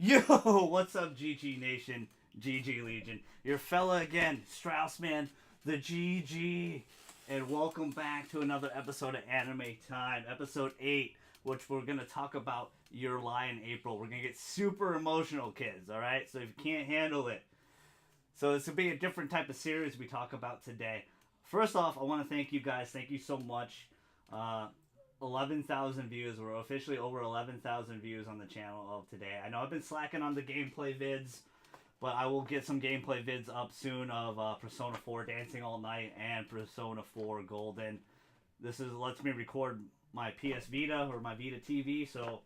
Yo, what's up, GG Nation, GG Legion? Your fella again, Straussman, the GG, and welcome back to another episode of Anime Time, episode 8, which we're gonna talk about Your Lie in April. We're gonna get super emotional, kids. All right, so if you can't handle it, so this will be a different type of series we talk about today. First off, I want to thank you guys. Thank you so much. 11,000 views. We're officially over 11,000 views on the channel of today. I know I've been slacking on the gameplay vids, but I will get some gameplay vids up soon of Persona 4 Dancing All Night and Persona 4 Golden. This lets me record my PS Vita or my Vita TV, so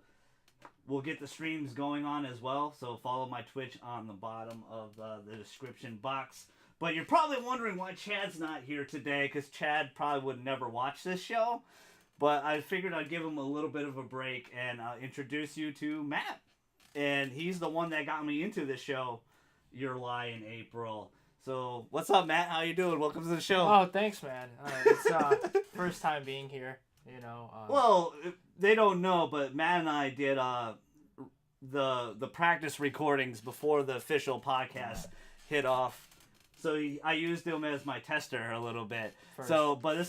we'll get the streams going on as well. So follow my Twitch on the bottom of the description box. But you're probably wondering why Chad's not here today, because Chad probably would never watch this show. But I figured I'd give him a little bit of a break and introduce you to Matt. And he's the one that got me into this show, Your Lie in April. So, what's up, Matt? How you doing? Welcome to the show. Oh, thanks, man. It's first time being here, you know. Well, they don't know, but Matt and I did the practice recordings before the official podcast hit off. So I used him as my tester a little bit. First. So, but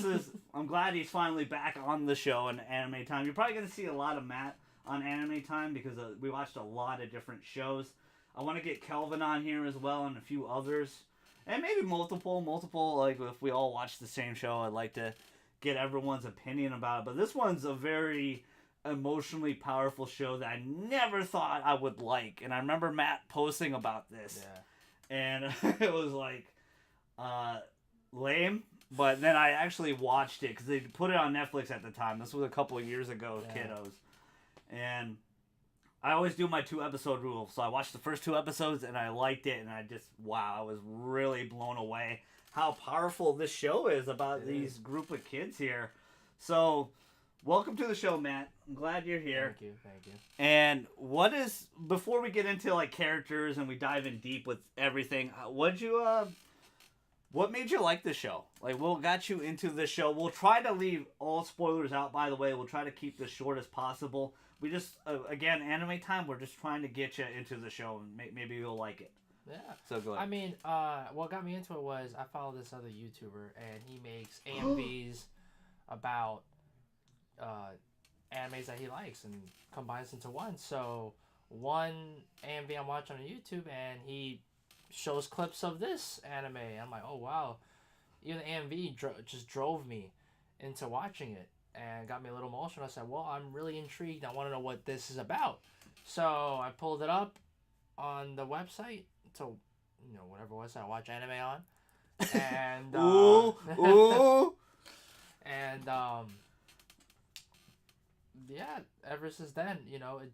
I'm glad he's finally back on the show in Anime Time. You're probably going to see a lot of Matt on Anime Time because we watched a lot of different shows. I want to get Kelvin on here as well and a few others. And maybe multiple, like if we all watch the same show, I'd like to get everyone's opinion about it. But this one's a very emotionally powerful show that I never thought I would like. And I remember Matt posting about this. Yeah. And it was like lame, but then I actually watched it because they put it on Netflix at the time. This was a couple of years ago, kiddos. And I always do my 2-episode rule. So I watched the first 2 episodes and I liked it, and I was really blown away how powerful this show is about these group of kids here. So, welcome to the show, Matt. I'm glad you're here. Thank you. And before we get into like characters and we dive in deep with everything, what made you like this show? Like, what got you into this show? We'll try to leave all spoilers out, by the way. We'll try to keep this short as possible. We just, again, Anime Time, we're just trying to get you into the show, and maybe you'll like it. Yeah. So go ahead. I mean, what got me into it was I follow this other YouTuber, and he makes AMVs about animes that he likes and combines into one. So one AMV I'm watching on YouTube, and he shows clips of this anime. I'm like, oh wow. Even the AMV just drove me into watching it and got me a little emotional. I said, well, I'm really intrigued. I want to know what this is about. So I pulled it up on the website to, whatever website I watch anime on. And ooh. And yeah, ever since then,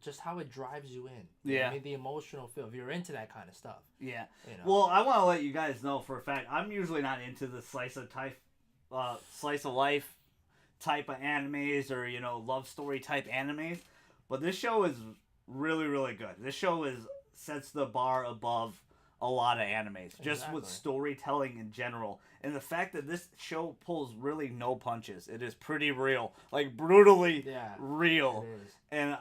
just how it drives you in. Yeah. I mean, the emotional feel, if you're into that kind of stuff. Yeah. Well, I want to let you guys know for a fact, I'm usually not into the slice of life type of animes or, love story type animes. But this show is really, really good. This show sets the bar above a lot of animes, just with storytelling in general. And the fact that this show pulls really no punches. It is pretty real. Like, brutally real. It is. And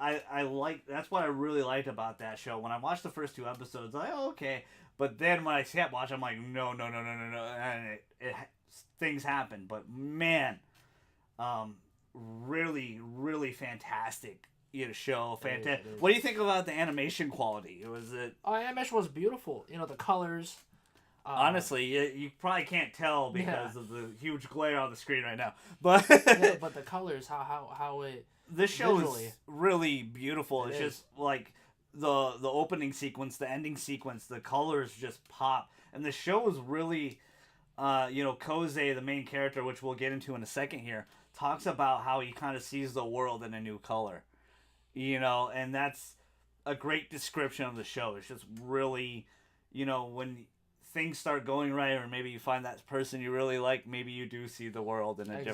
that's what I really liked about that show. When I watched the first 2 episodes, I'm like, oh, okay. But then when I kept watching, I'm like, no. And things happen. But man, really, really fantastic show. Fantastic. What do you think about the animation quality? Animation was beautiful. The colors. Honestly, you probably can't tell because of the huge glare on the screen right now. But but the colors, how it. This show visually, is really beautiful. It's just like the opening sequence, the ending sequence, the colors just pop, and the show is really, Koze, the main character, which we'll get into in a second here, talks about how he kind of sees the world in a new color. And that's a great description of the show. It's just really, when things start going right, or maybe you find that person you really like, maybe you do see the world in a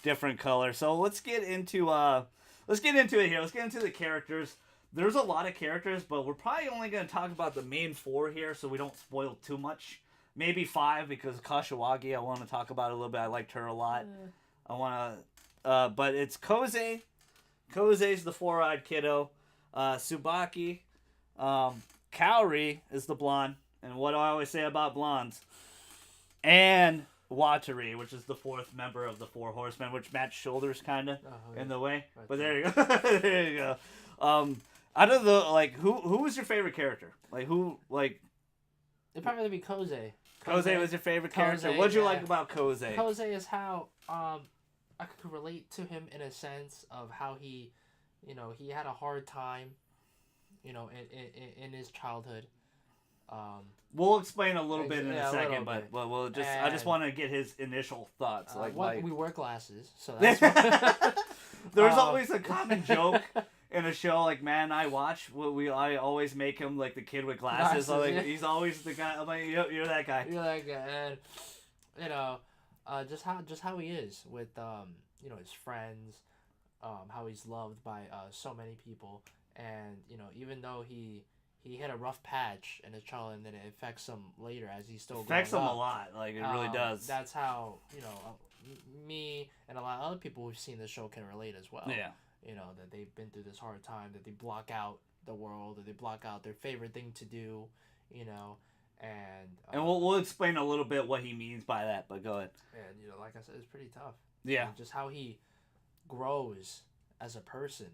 different color. So let's get into it here. Let's get into the characters. There's a lot of characters, but we're probably only going to talk about the main 4 here, so we don't spoil too much. Maybe 5, because Kashiwagi I want to talk about a little bit. I liked her a lot. I want to, but it's Koze. Koze's the 4-eyed kiddo. Tsubaki, Kaori is the blonde, and what do I always say about blondes? And Watari, which is the fourth member of the Four Horsemen, which match shoulders kind of in the way. Right But there you go. There you go. Out of the who was your favorite character? It'd probably be Koze. Koze was your favorite character. Koze, What'd you yeah. like about Koze? Koze is how I could relate to him in a sense of how he, he had a hard time, in his childhood. We'll explain a little bit in Yeah, a a second, little but bit. I just And- want to get his initial thoughts. We wear glasses, so that's why. There's always a common joke in a show like Man and I Watch. I always make him like the kid with glasses. So, Glasses, yeah. he's always the guy. I'm like, yep, you're that guy. You're like, and just how he is with his friends, how he's loved by so many people, and even though he hit a rough patch in his childhood, and then it affects him later as he's still Affects him growing a up. lot. Like it really does. That's how me and a lot of other people who've seen the show can relate as well. Yeah. That they've been through this hard time, that they block out the world, that they block out their favorite thing to do, and we'll explain a little bit what he means by that. But go ahead. and like I said, it's pretty tough. Yeah. And just how he grows as a person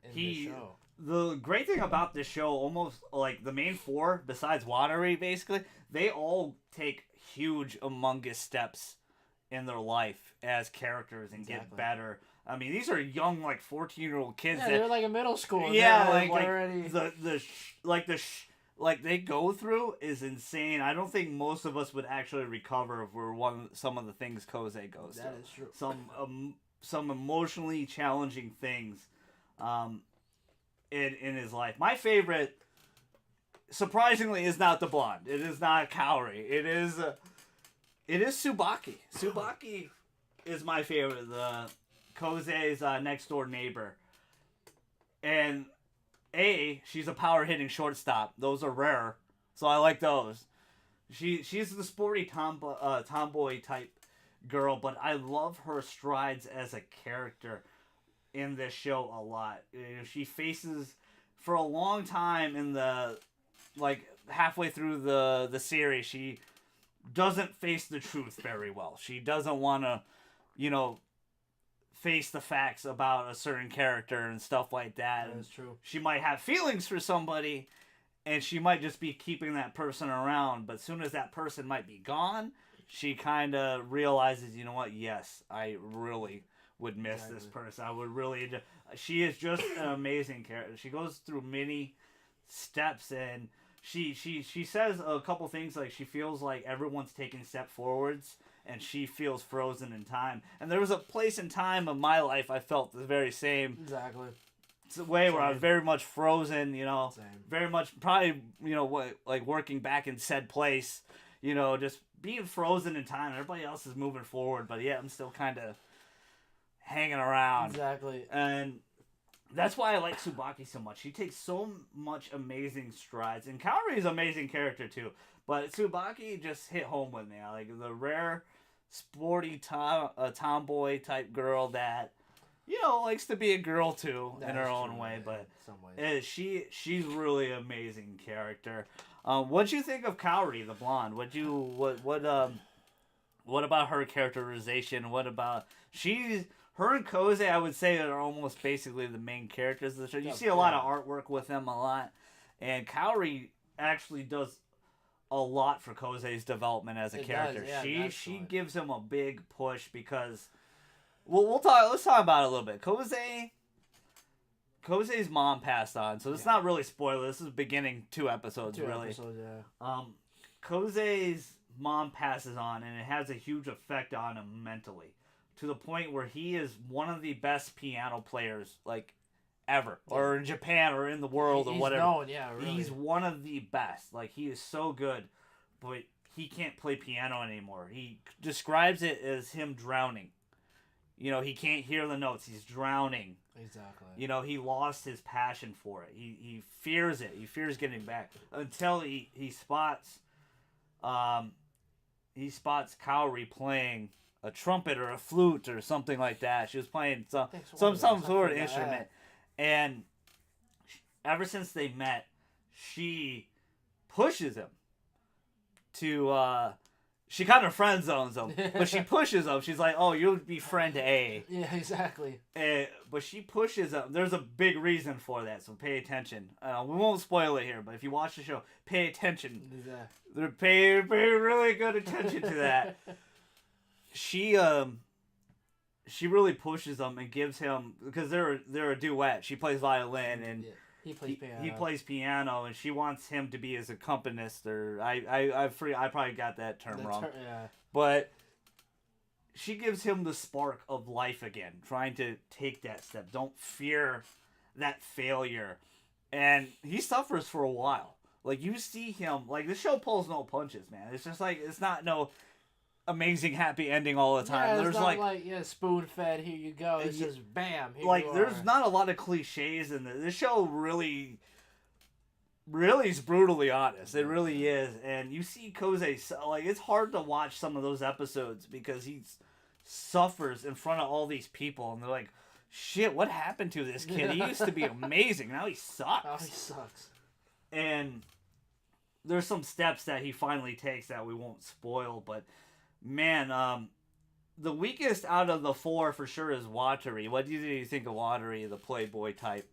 in He- the show. The great thing about this show, almost like the main four, besides Watari, basically, they all take huge, humongous steps in their life as characters and get Exactly. better. I mean, these are young, like 14-year-old kids. Yeah, that, they're like in middle school. and yeah, they're, like already. they go through is insane. I don't think most of us would actually recover for some of the things Koze goes through. That is true. Some emotionally challenging things in his life. My favorite, surprisingly, is not the blonde. It is not Kaori. It is Tsubaki. Tsubaki is my favorite. The Koze's next door neighbor. And she's a power hitting shortstop. Those are rare, so I like those. She's the sporty tomboy type girl, but I love her strides as a character in this show a lot. She faces for a long time in the halfway through the series. She doesn't face the truth very well. She doesn't want to, face the facts about a certain character and stuff like that. That is true. She might have feelings for somebody, and she might just be keeping that person around. But soon as that person might be gone, she kind of realizes, you know what? Yes, I really would miss this person. I would really. She is just an amazing character. She goes through many steps, and she says a couple things like she feels like everyone's taking step forwards, and she feels frozen in time. And there was a place in time of my life I felt the very same. Exactly. It's a way where I was Same. very much frozen, Same. very much probably, working back in said place, just being frozen in time. Everybody else is moving forward, but yeah, I'm still kind of hanging around. Exactly. And that's why I like Tsubaki so much. She takes so much amazing strides. And Kaori is an amazing character too. But Tsubaki just hit home with me. I like the rare, sporty tomboy type girl that, likes to be a girl too in her own way. in But some ways. she's really an amazing character. What'd you think of Kaori, the blonde? What about her characterization? What about her and Koze, I would say, are almost basically the main characters of the show. You see a lot of artwork with them a lot. And Kaori actually does a lot for Koze's development as a character. Does, yeah, She gives him a big push because let's talk about it a little bit. Koze's mom passed on, so it's not really spoiler. This is beginning 2 episodes, really. Episodes, yeah. Koze's mom passes on, and it has a huge effect on him mentally, to the point where he is one of the best piano players ever, or in Japan, or in the world, or whatever. Known, yeah, really. He's one of the best. He is so good, but he can't play piano anymore. He describes it as him drowning. He can't hear the notes. He's drowning. Exactly. He lost his passion for it. He fears it. He fears getting back until he spots Kaori playing a trumpet or a flute or something like that. She was playing some sort of instrument, and ever since they met, she pushes him to she kind of friend zones him, but she pushes him. She's like, "Oh, you'll be friend A." Yeah, exactly. But she pushes him. There's a big reason for that, so pay attention. We won't spoil it here, but if you watch the show, pay attention. Pay really good attention to that. She really pushes him and gives him, because they're a duet. She plays violin and he plays piano. He plays piano, and she wants him to be his accompanist, or I probably got that term wrong. Yeah. But she gives him the spark of life again, trying to take that step. Don't fear that failure. And he suffers for a while. Like, you see him, like, the show pulls no punches, man. It's just like, it's not no amazing happy ending all the time. Yeah, there's like spoon fed, here you go. It's just bam. Here like, you there's are. not a lot of cliches in this. This show really is brutally honest. It really is. And you see Koze, like, it's hard to watch some of those episodes because he suffers in front of all these people, and they're like, shit, what happened to this kid? He used to be amazing. Now he sucks. Oh, he sucks. And there's some steps that he finally takes that we won't spoil, but man, the weakest out of the four for sure is Watari. What do you think of Watari, the playboy type?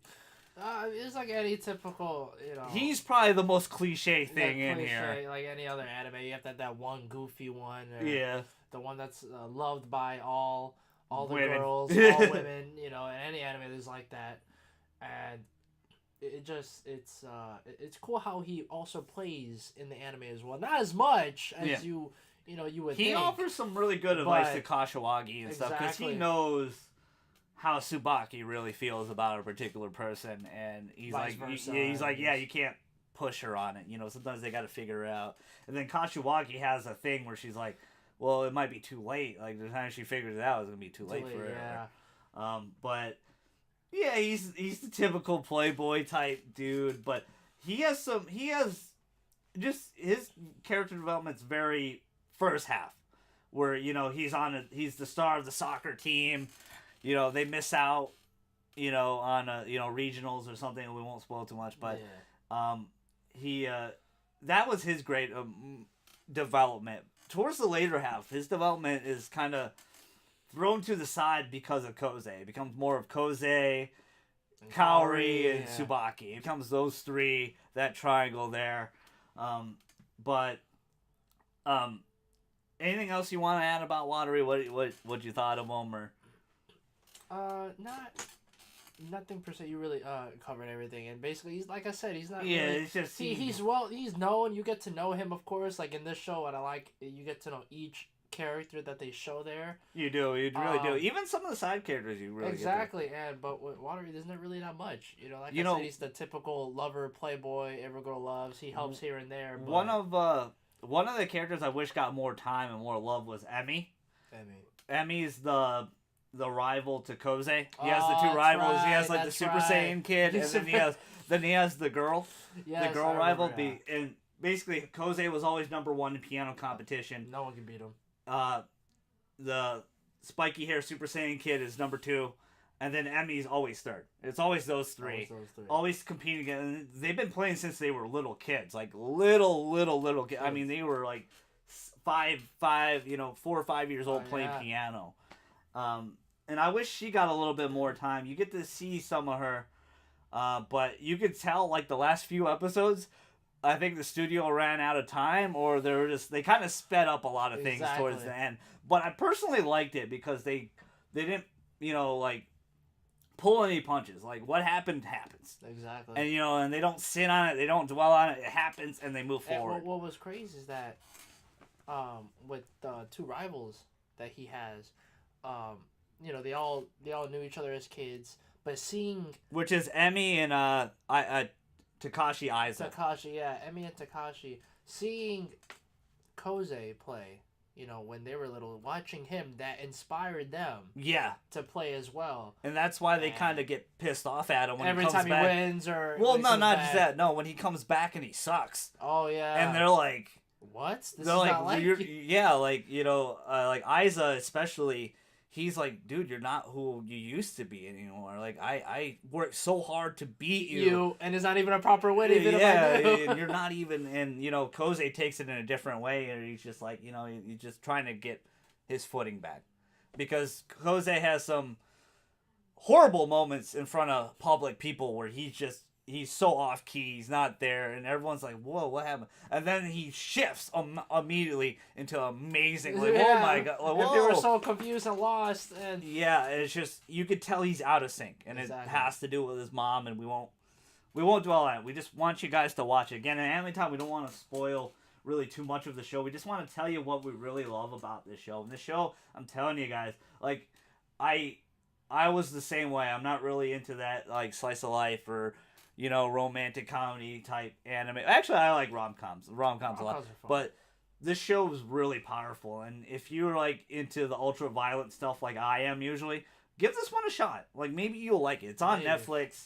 It's like any typical, He's probably the most cliche thing in here. Like any other anime, you have that one goofy one. Yeah. The one that's loved by all the women. girls, all women. In any anime, there's like that, and it's cool how he also plays in the anime as well. Not as much as you would. He offers some really good advice to Kashiwagi and stuff, because he knows how Tsubaki really feels about a particular person, and he's yeah, you can't push her on it. Sometimes they got to figure it out. And then Kashiwagi has a thing where she's like, well, it might be too late. Like, the time she figures it out, it's gonna be too late for her. Yeah. But yeah, he's the typical playboy type dude, but his character development's very first half, where he's the star of the soccer team. They miss out, on regionals or something. We won't spoil too much, but that was his great development. Towards the later half, his development is kind of thrown to the side because of Koze. It becomes more of Koze, Kaori, and Tsubaki. It becomes those three, that triangle there. Anything else you want to add about Watari? What you thought of him, or? Nothing per se. You really covered everything, and basically, he's like I said, he's not. Yeah, really, it's just he's known. You get to know him, of course. Like in this show, and you get to know each character that they show there. You do, you really do. Even some of the side characters, you really exactly. But with Watari, there's not really that much. I said, he's the typical lover, playboy, every girl loves. He helps here and there. But... One of the characters I wish got more time and more love was Emmy. Emmy's the rival to Koze. He has the two rivals. Right, he has the Super Saiyan kid, and then he has the girl, the girl rival. And basically, Koze was always number one in piano competition. No one can beat him. The spiky hair Super Saiyan kid is number 2, and then Emmy's always third. It's always those three. Always competing against. They've been playing since they were little kids, like little kids. I mean, they were like 4 or 5 years old playing piano. And I wish she got a little bit more time. You get to see some of her, but you could tell, like, the last few episodes, I think the studio ran out of time, or they kind of sped up a lot of things towards the end. But I personally liked it because they didn't, pull any punches. Like, what happened happens. Exactly. And, and they don't sit on it, they don't dwell on it. It happens, and they move forward. And what was crazy is that, with the two rivals that he has, they all knew each other as kids, but seeing, which is Emmy and Takashi Aiza. Emmy and Takashi, seeing Koze play, when they were little, watching him, that inspired them. Yeah. To play as well. And that's why they kind of get pissed off at him when every he comes time back. He wins or well, no, not just that. No, when he comes back and he sucks. Oh yeah. And they're like, what? This they're is like, not like like Aiza especially. he's like, dude, you're not who you used to be anymore. Like, I worked so hard to beat you. And it's not even a proper win, even if I do. And you're not even, and, you know, Koze takes it in a different way, and he's just like, you know, he's just trying to get his footing back. Because Koze has some horrible moments in front of public people where he's so off key, he's not there, and everyone's like, whoa, what happened? And then he shifts immediately into amazing, like, oh my god, like, whoa. They were so confused and lost, and yeah, it's just, you could tell he's out of sync, and it has to do with his mom, and we won't dwell on it. We just want you guys to watch it. Again, in Anime Time, we don't want to spoil really too much of the show. We just want to tell you what we really love about this show. And this show, I'm telling you guys, like, I was the same way. I'm not really into that, like, slice of life or, you know, romantic comedy type anime. Actually, I like rom-coms. Rom-coms a lot. But this show is really powerful. And if you're, like, into the ultra-violent stuff like I am usually, give this one a shot. Like, maybe you'll like it. It's on Netflix.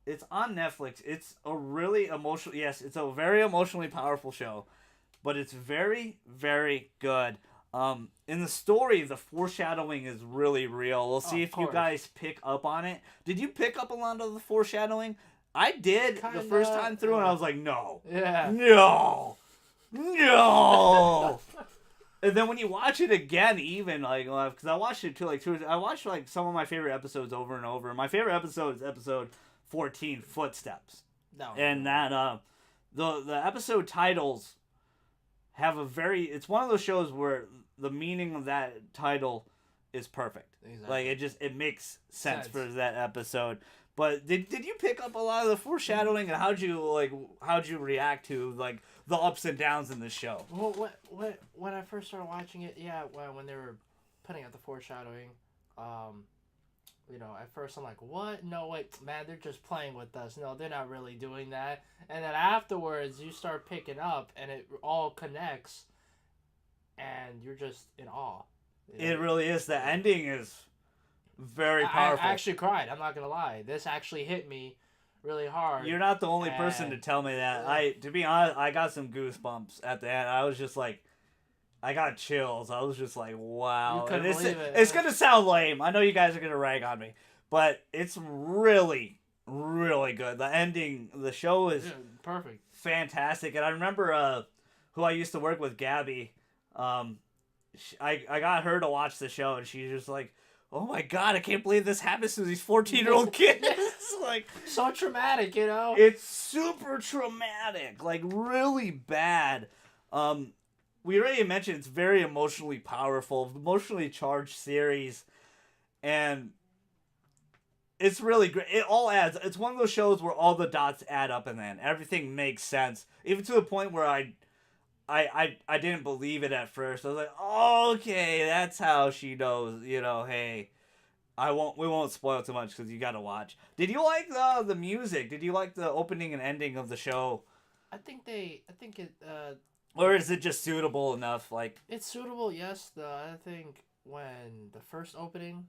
It's on Netflix. It's a really emotional... Yes, it's a very emotionally powerful show. But it's very, very good. In the story, the foreshadowing is really real. We'll see if you guys pick up on it. Did you pick up a lot of the foreshadowing? I did the first time through, and I was like, no. Yeah. No. No. And then when you watch it again, even, like, because I watched it too, like, I watched, like, some of my favorite episodes over and over. My favorite episode is episode 14, Footsteps. No. And that, the episode titles have a it's one of those shows where the meaning of that title is perfect. Exactly. Like, it makes sense for that episode. But did you pick up a lot of the foreshadowing, and how'd you react to, like, the ups and downs in the show? Well, when I first started watching it, when they were putting out the foreshadowing, you know, at first I'm like, what? No, wait, man, they're just playing with us. No, they're not really doing that. And then afterwards, you start picking up, and it all connects, and you're just in awe. You know? It really is. The ending is very powerful. I actually cried. I'm not gonna lie. This actually hit me really hard. You're not the only person to tell me that. To be honest, I got some goosebumps at the end. I was just like, I got chills. I was just like, wow. You couldn't believe it. It's gonna sound lame. I know you guys are gonna rag on me, but it's really, really good. The ending, the show is perfect, fantastic. And I remember who I used to work with, Gabby. I got her to watch the show, and she's just like, oh my god, I can't believe this happens to these 14-year-old kids. Like, so traumatic, you know? It's super traumatic. Like, really bad. We already mentioned it's very emotionally powerful, emotionally charged series. And it's really great. It all adds. It's one of those shows where all the dots add up and then everything makes sense. Even to the point where I didn't believe it at first. I was like, oh, okay, that's how she knows, you know, hey, we won't spoil too much because you gotta watch. Did you like the music? Did you like the opening and ending of the show? I think it, or is it just suitable enough? Like, it's suitable, yes. I think when the first opening,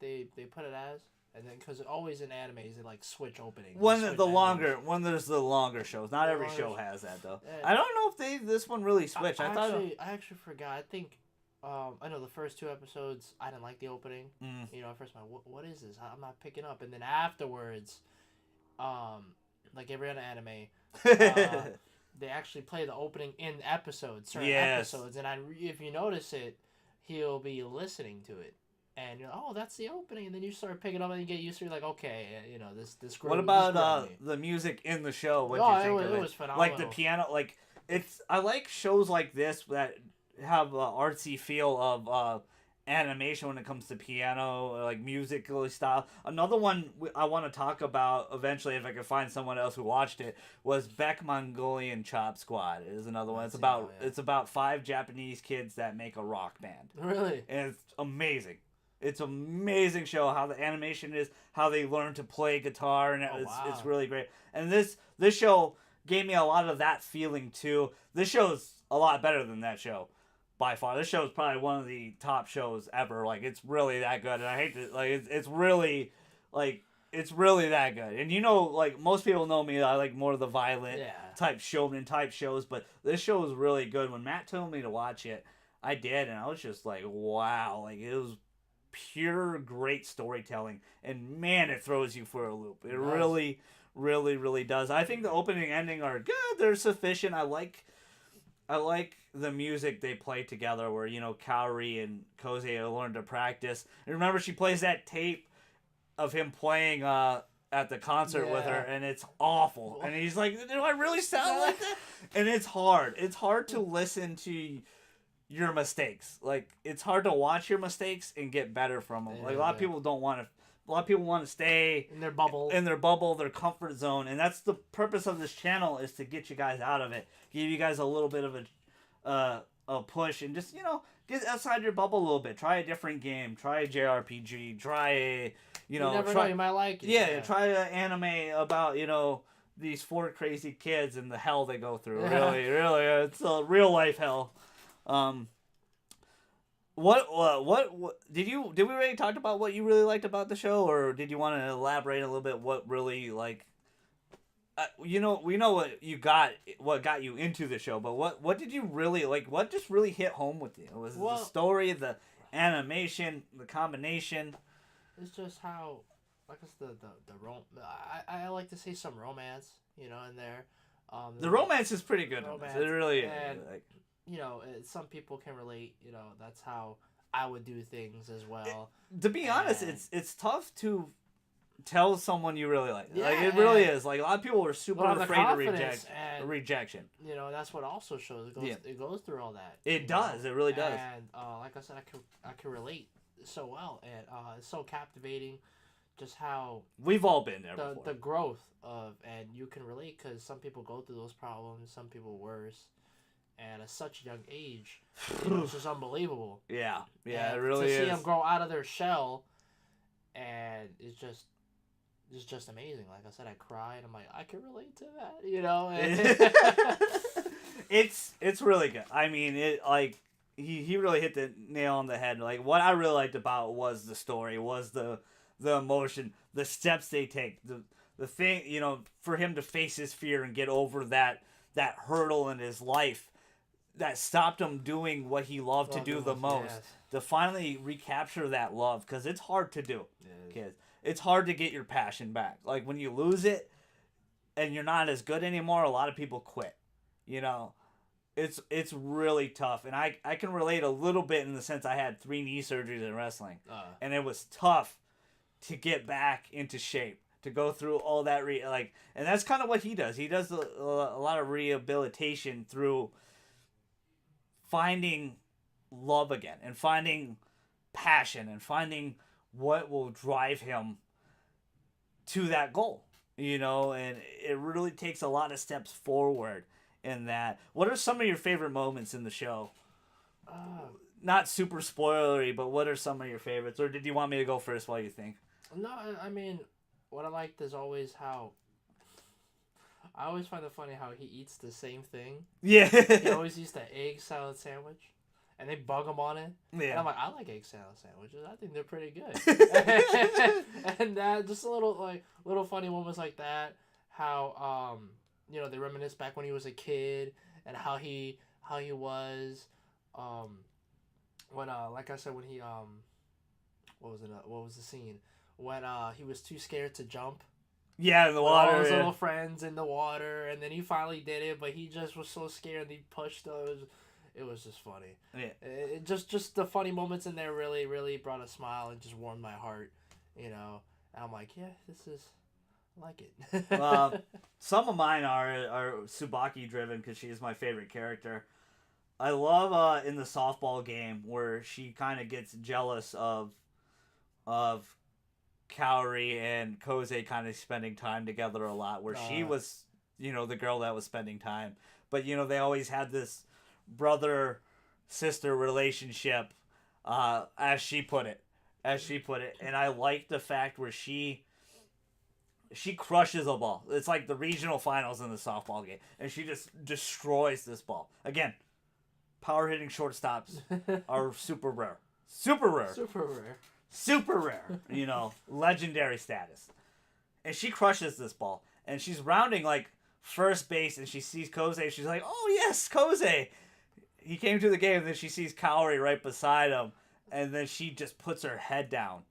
they put it as, and then because always in animes they like switch openings. When there's the longer shows, not every show has that though. I don't know if this one really switched. I actually forgot. I think I know the first 2 episodes I didn't like the opening. You know, at first I'm like, what is this? I'm not picking up. And then afterwards, like every other anime, they actually play the opening in certain episodes, and if you notice it, he'll be listening to it, and you're like, oh, that's the opening, and then you start picking up and you get used to it, like, okay, you know, this. What about the music in the show? What do you think of it? It was phenomenal. Like the piano, like I like shows like this that have an artsy feel of animation when it comes to piano, like musically style. Another one I want to talk about eventually, if I can find someone else who watched it, was Beck Mongolian Chop Squad. Is another one. It's about 5 Japanese kids that make a rock band. Really? And it's amazing. It's an amazing show. How the animation is, how they learn to play guitar, and it's really great. And this show gave me a lot of that feeling too. This show's a lot better than that show. By far, this show is probably one of the top shows ever. Like, it's really that good, and I hate to, like, it's really that good. And you know, like, most people know me, I like more of the violent type showman type shows, but this show is really good. When Matt told me to watch it, I did, and I was just like, wow, like, it was pure great storytelling, and man, it throws you for a loop. It It does. really, really, really does. I think the opening and ending are good. They're sufficient. I like the music they play together, where Kaori and Koze learn to practice. And remember, she plays that tape of him playing at the concert with her, Yeah. and it's awful. And he's like, "Do I really sound like that?" And it's hard. It's hard to listen to your mistakes. Like, it's hard to watch your mistakes and get better from them. Like, a lot of Yeah. people don't want to. A lot of people want to stay In their bubble. in their bubble, their comfort zone, and that's the purpose of this channel, is to get you guys out of it, give you guys a little bit of a push, and just get outside your bubble a little bit. Try a different game. Try a JRPG. Try a you never try, know, you might like it. yeah, try an anime about these 4 crazy kids and the hell they go through. Yeah. Really, it's a real life hell. What did we already talk about what you really liked about the show, or did you want to elaborate a little bit what really we know what got you into the show, but what did you really like? What just really hit home with you? Was it the story, the animation, the combination? It's just how, like I said, I like to see some romance, in there. The romance is pretty good. Romance, It really is. and some people can relate. That's how I would do things as well. To be honest, And- it's tough to tell someone you really like. Yeah, Like, it really and- is. Like, a lot of people are super But the afraid of confidence and rejection. that's what also shows. It goes through all that. It does. It really does. And like I said, I can relate so well, and it's so captivating, just how We've all been there the before. growth of, and you can relate because some people go through those problems, some people worse, and at such a young age, it's just unbelievable. Yeah, it And really to is. see them grow out of their shell, and it's just amazing. Like I said, I cried. I'm like, I can relate to that, It's really good. I mean, he really hit the nail on the head. Like, what I really liked about was the story, was the emotion, the steps they take, the thing, for him to face his fear and get over that hurdle in his life that stopped him doing what he loved to do the most. Yes. To finally recapture that love, because it's hard to do, Yes. kids. It's hard to get your passion back. Like, when you lose it and you're not as good anymore, a lot of people quit. It's really tough, and I can relate a little bit in the sense I had 3 knee surgeries in wrestling, and it was tough to get back into shape, to go through all that and that's kind of what he does. He does a lot of rehabilitation through finding love again, and finding passion, and finding what will drive him to that goal, and it really takes a lot of steps forward in that. What are some of your favorite moments in the show? Not super spoilery, but what are some of your favorites? Or did you want me to go first while you think? No, I mean, what I liked is always how. I always find it funny how he eats the same thing. Yeah. He always eats the egg salad sandwich, and they bug him on it. And Yeah. I'm like, I like egg salad sandwiches. I think they're pretty good. And just a little funny moments like that. How they reminisce back when he was a kid and how he was, when like I said, when he what was the scene when he was too scared to jump. Yeah, in the With all water. his Yeah. little friends in the water, and then he finally did it, but he just was so scared and he pushed those. It was just funny. Yeah. It just the funny moments in there really, really brought a smile and just warmed my heart, And I'm like, yeah, I like it. Some of mine are Tsubaki driven because she is my favorite character. I love in the softball game where she kind of gets jealous of Kaori and Koze kind of spending time together a lot, where she was, the girl that was spending time. But, they always had this brother-sister relationship, as she put it. And I like the fact where she crushes a ball. It's like the regional finals in the softball game. And she just destroys this ball. Again, power hitting shortstops are super rare. Super rare. Super rare, legendary status. And she crushes this ball. And she's rounding, first base, and she sees Koze, and she's like, oh, yes, Koze! He came to the game, and then she sees Kaori right beside him. and then she just puts her head down,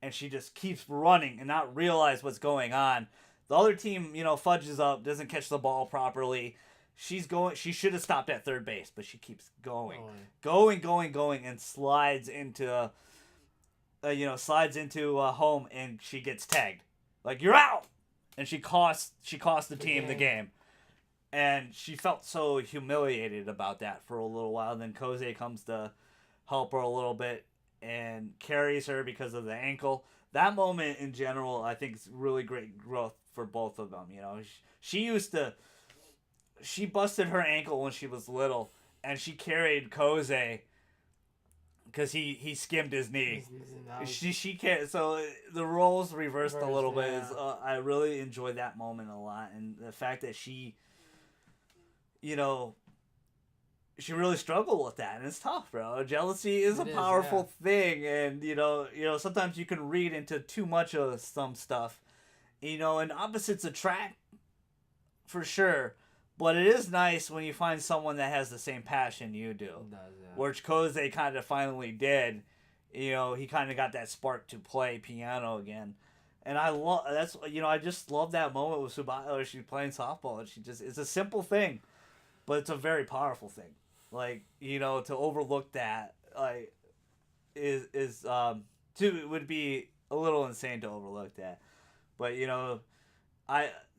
and she just keeps running and not realize what's going on. The other team, fudges up, doesn't catch the ball properly. She's going. She should have stopped at third base, but she keeps going, and slides into, home, and she gets tagged. Like, you're out, and she cost the team the game, and she felt so humiliated about that for a little while. And then Kosei comes to help her a little bit and carries her because of the ankle. That moment in general, I think, is really great growth for both of them. She busted her ankle when she was little, and she carried Kosei because he skimmed his knee. She can't. So the roles reversed a little bit. I really enjoyed that moment a lot, and the fact that she really struggled with that, and it's tough, bro. Jealousy is a powerful thing, and sometimes you can read into too much of some stuff, and opposites attract for sure. But it is nice when you find someone that has the same passion you do. It does, yeah. Which Kosei kind of finally did. He kind of got that spark to play piano again. And I just love that moment with Tsubaki where she's playing softball, and it's a simple thing, but it's a very powerful thing. Like, to overlook that, like, would be a little insane to overlook that. But,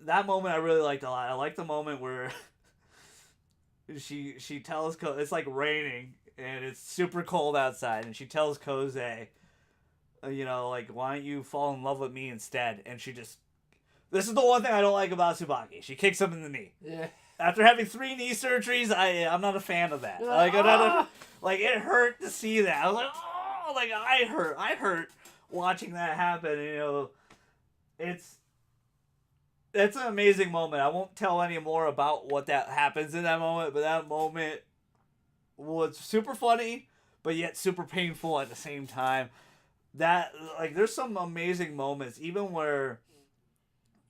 that moment I really liked a lot. I like the moment where she tells it's like raining and it's super cold outside, and she tells Kosei, like, why don't you fall in love with me instead? And this is the one thing I don't like about Tsubaki. She kicks him in the knee. Yeah. After having 3 knee surgeries, I'm not a fan of that. Like, it hurt to see that. I was like, oh, like, I hurt watching that happen. It's an amazing moment. I won't tell any more about what that happens in that moment, but that moment was super funny, but yet super painful at the same time. That, like, there's some amazing moments, even where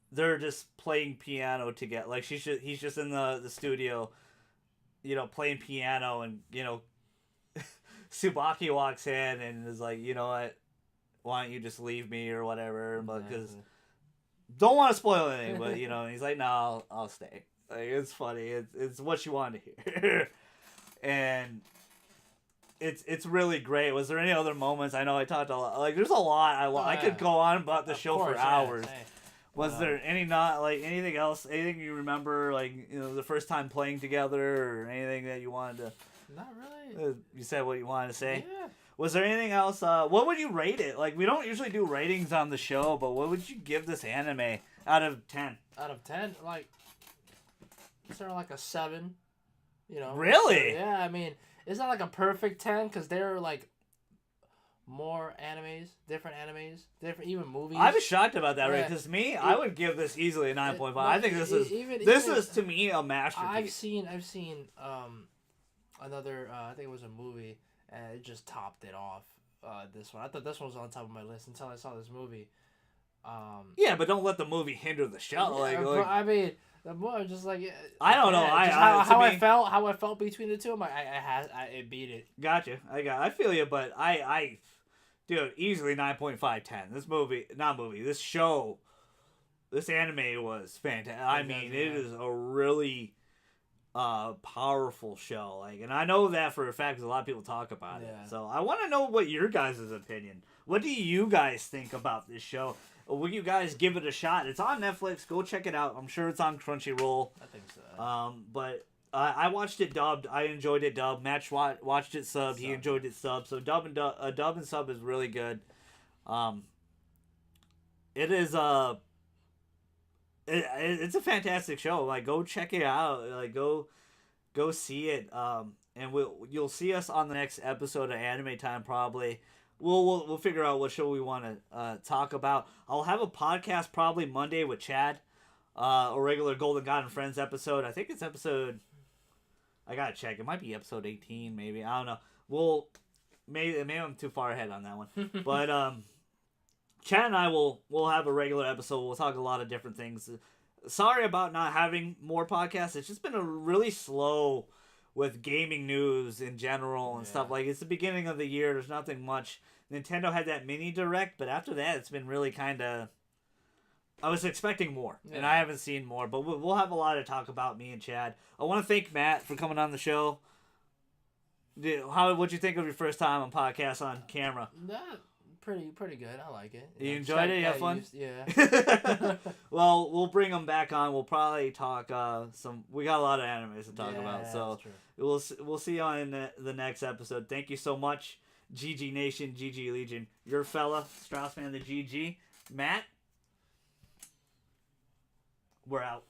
they're just playing piano together. Like, he's just in the studio, playing piano, and, Tsubaki walks in and is like, what, why don't you just leave me or whatever, because... Don't want to spoil anything, but he's like, no, I'll stay. Like, it's funny. It's what you want to hear, and it's really great. Was there any other moments? I know I talked a lot. Like, there's a lot. I could go on about the show for hours. Was there anything else? Anything you remember? Like, the first time playing together, or anything that you wanted to? Not really. You said what you wanted to say. Yeah. Was there anything else? What would you rate it? Like, we don't usually do ratings on the show, but what would you give this anime out of 10? Out of 10? Like, is there like a 7? Really? Yeah, I mean, it's not like a perfect 10, because there are, like, more different even movies. I was shocked about that, right? Because I would give this easily a 9.5. I think this is to me a masterpiece. I've seen another, I think it was a movie, and it just topped it off. This one, I thought this one was on top of my list until I saw this movie. Yeah, but don't let the movie hinder the show. Yeah, I mean, the more just like I don't know. How I felt between the two of them. It beat it. Gotcha. I feel you, but dude, easily 9.5, 10. This show, this anime was fantastic. I mean, it is a really powerful show, like, and I know that for a fact because a lot of people talk about it. So I want to know what your guys' opinion. What do you guys think about this show? Will you guys give it a shot? It's on Netflix. Go check it out. I'm sure it's on Crunchyroll. I think so. But I watched it dubbed. I enjoyed it dubbed. Match watched it subbed. He enjoyed it subbed. So dub and sub is really good. It is it's a fantastic show. Like, go check it out. Like, go see it. And you'll see us on the next episode of Anime Time probably. We'll figure out what show we want to talk about. I'll have a podcast probably Monday with Chad, a regular Golden God and Friends episode. I think it's episode. I gotta check. It might be episode 18, maybe. I don't know. Maybe I'm too far ahead on that one. But Chad and I will have a regular episode. We'll talk a lot of different things. Sorry about not having more podcasts. It's just been a really slow with gaming news in general and stuff. Yeah. Like, it's the beginning of the year. There's nothing much. Nintendo had that mini direct, but after that, it's been really kind of. I was expecting more, and I haven't seen more. But we'll have a lot to talk about, me and Chad. I want to thank Matt for coming on the show. What'd you think of your first time on podcast on camera? That pretty good. I like it. You enjoyed it? You had fun? Yeah. Well, we'll bring them back on. We'll probably talk some. We got a lot of animes to talk about, so we'll see you on the next episode. Thank you so much, GG Nation, GG Legion. Your fella, Straussman the GG, Matt. We're out.